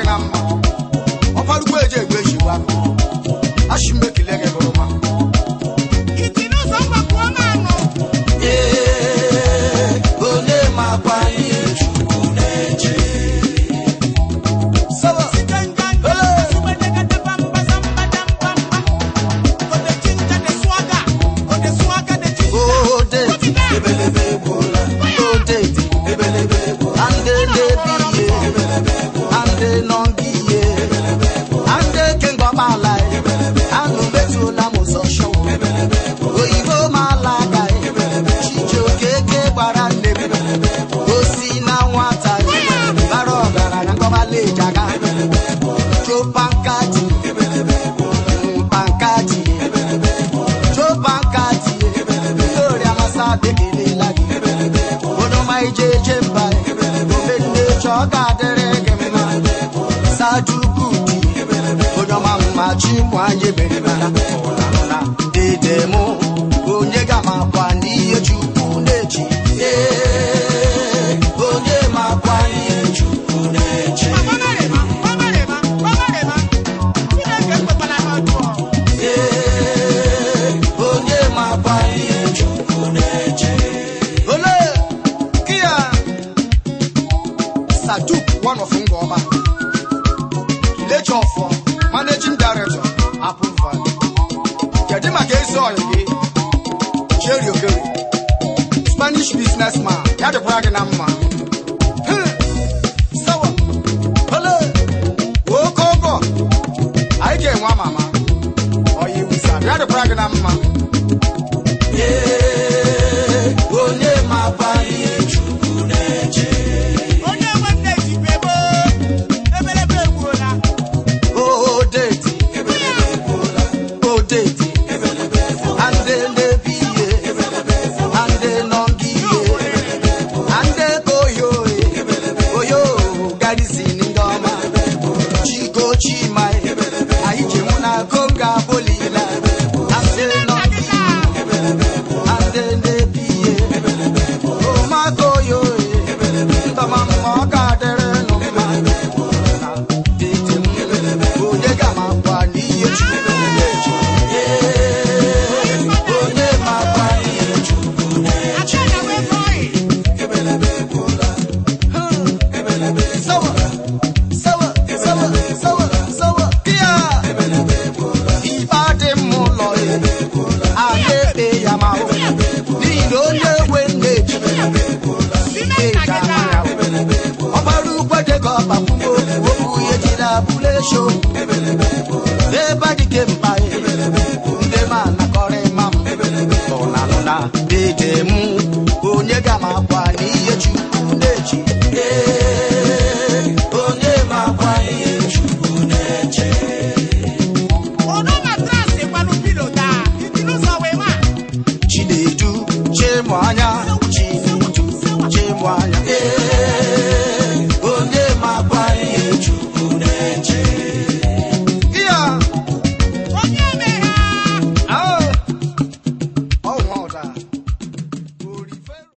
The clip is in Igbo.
pragnam. Of our way, which you are. I should make a leg of Roma. It is not one. Chimwanye berimana ona dedemo onyega makwani echukunechi onye makwani echukunechi mamarema tinenge kwepana nodo onye makwani echukunechi ole kia Saduk one of Ngoma Lechofo Managing Director, Apple Valley. Kedima Kesoy, Jerry O'Gary, Spanish businessman, had a pragnam man. So, hello, Wokogo. I came one mama, or you had a pragnam man. Yeah, only my body. Everybody came by. The man, I call him, Mom.